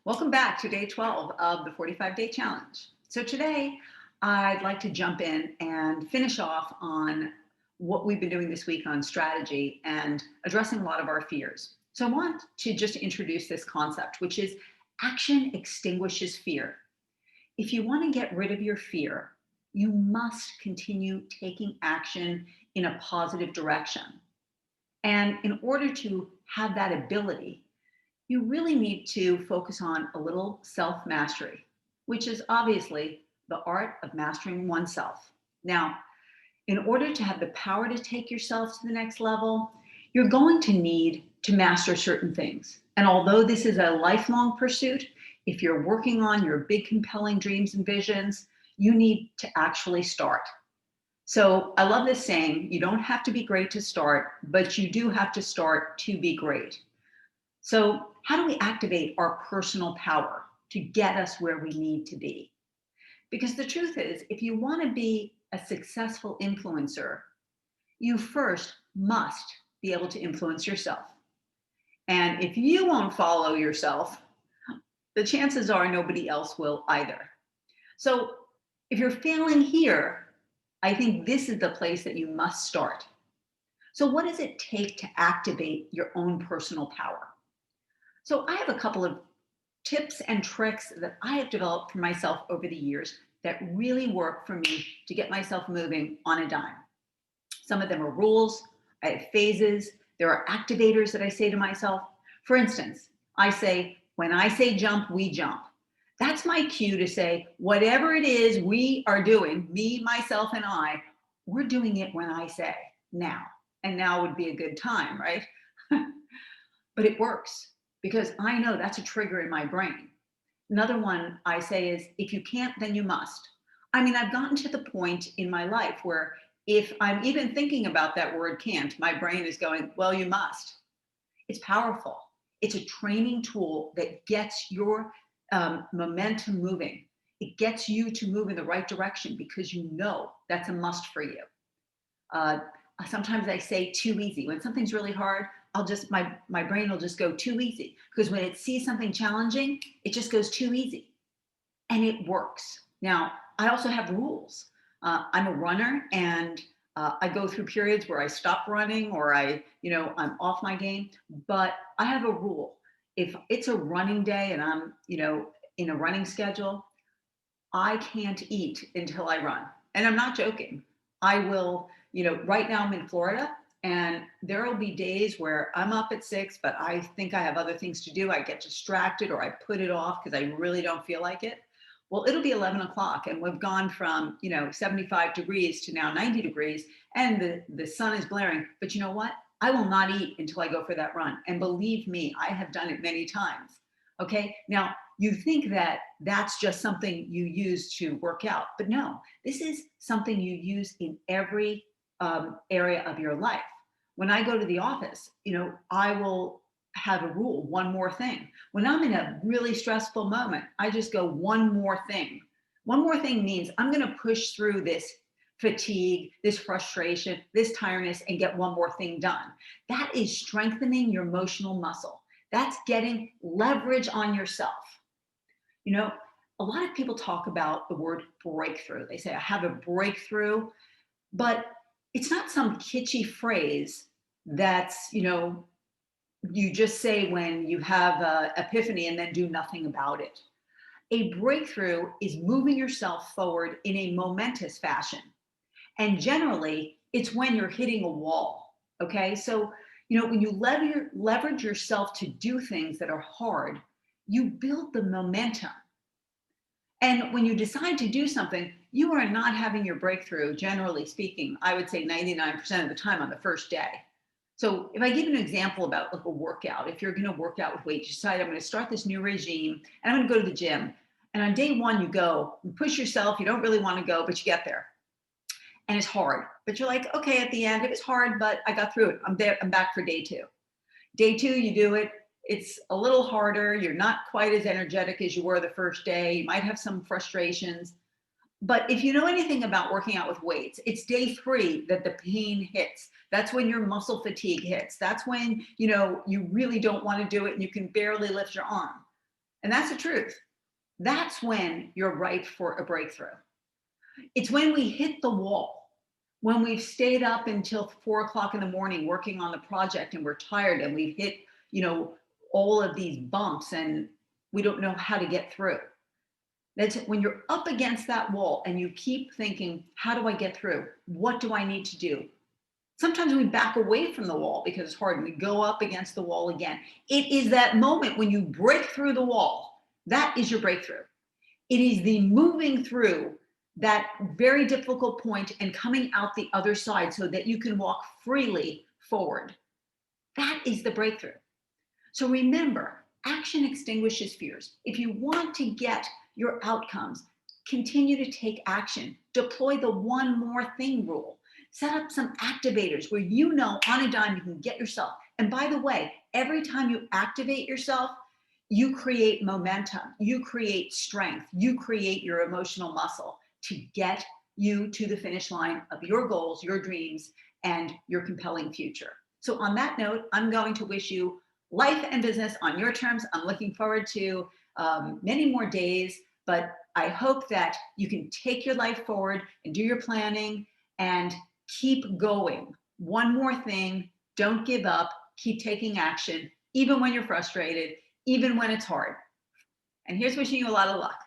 Welcome back to day 12 of the 45-day challenge. So today I'd like to jump in and finish off on what we've been doing this week on strategy and addressing a lot of our fears. So I want to just introduce this concept, which is action extinguishes fear. If you want to get rid of your fear, you must continue taking action in a positive direction. And in order to have that ability, you really need to focus on a little self-mastery, which is obviously the art of mastering oneself. Now, in order to have the power to take yourself to the next level, you're going to need to master certain things. And although this is a lifelong pursuit, if you're working on your big, compelling dreams and visions, you need to actually start. So I love this saying, you don't have to be great to start, but you do have to start to be great. So how do we activate our personal power to get us where we need to be? Because the truth is, if you want to be a successful influencer, you first must be able to influence yourself. And if you won't follow yourself, the chances are nobody else will either. So if you're failing here, I think this is the place that you must start. So what does it take to activate your own personal power? So I have a couple of tips and tricks that I have developed for myself over the years that really work for me to get myself moving on a dime. Some of them are rules, I have phases, there are activators that I say to myself. For instance, I say, when I say jump, we jump. That's my cue to say, whatever it is we are doing, me, myself, and I, we're doing it when I say now. And now would be a good time, right? But it works because I know that's a trigger in my brain. Another one I say is, if you can't, then you must. I mean, I've gotten to the point in my life where if I'm even thinking about that word can't, my brain is going, well, you must. It's powerful. It's a training tool that gets your momentum moving. It gets you to move in the right direction because you know that's a must for you. Sometimes I say too easy. When something's really hard, my brain will just go too easy, because when it sees something challenging, it just goes too easy, and it works. Now, I also have rules. I'm a runner, and I go through periods where I stop running or I'm off my game, but I have a rule. If it's a running day and I'm, in a running schedule, I can't eat until I run. And I'm not joking. I will, right now I'm in Florida, and there will be days where I'm up at 6, but I think I have other things to do. I get distracted or I put it off because I really don't feel like it. Well, it'll be 11 o'clock and we've gone from, 75 degrees to now 90 degrees and the sun is blaring. But you know what? I will not eat until I go for that run. And believe me, I have done it many times. Okay. Now you think that that's just something you use to work out, but no, this is something you use in every area of your life. When I go to the office, I will have a rule, one more thing. When I'm in a really stressful moment, I just go one more thing. One more thing means I'm going to push through this fatigue, this frustration, this tiredness, and get one more thing done. That is strengthening your emotional muscle. That's getting leverage on yourself. A lot of people talk about the word breakthrough. They say, I have a breakthrough, but it's not some kitschy phrase that's, you just say when you have an epiphany and then do nothing about it. A breakthrough is moving yourself forward in a momentous fashion. And generally, it's when you're hitting a wall, okay? So, when you leverage yourself to do things that are hard, you build the momentum. And when you decide to do something, you are not having your breakthrough, generally speaking, I would say 99% of the time on the first day. So if I give an example about like a workout, if you're going to work out with weights, you decide I'm going to start this new regime and I'm going to go to the gym. And on day one, you go, you push yourself, you don't really want to go, but you get there. And it's hard, but you're like, okay, at the end, it was hard, but I got through it. I'm there, I'm back for day two. Day two, you do it. It's a little harder. You're not quite as energetic as you were the first day. You might have some frustrations. But if you know anything about working out with weights, it's day 3 that the pain hits. That's when your muscle fatigue hits. That's when, you really don't want to do it and you can barely lift your arm. And that's the truth. That's when you're ripe for a breakthrough. It's when we hit the wall, when we've stayed up until 4 o'clock in the morning working on the project and we're tired and we've hit, all of these bumps and we don't know how to get through. That's when you're up against that wall and you keep thinking, how do I get through? What do I need to do? Sometimes we back away from the wall because it's hard and we go up against the wall again. It is that moment when you break through the wall. That is your breakthrough. It is the moving through that very difficult point and coming out the other side so that you can walk freely forward. That is the breakthrough. So remember, action extinguishes fears. If you want to get your outcomes, continue to take action. Deploy the one more thing rule. Set up some activators where on a dime you can get yourself. And by the way, every time you activate yourself, you create momentum, you create strength, you create your emotional muscle to get you to the finish line of your goals, your dreams, and your compelling future. So on that note, I'm going to wish you life and business on your terms. I'm looking forward to many more days, but I hope that you can take your life forward and do your planning and keep going. One more thing, don't give up, keep taking action, even when you're frustrated, even when it's hard. And here's wishing you a lot of luck.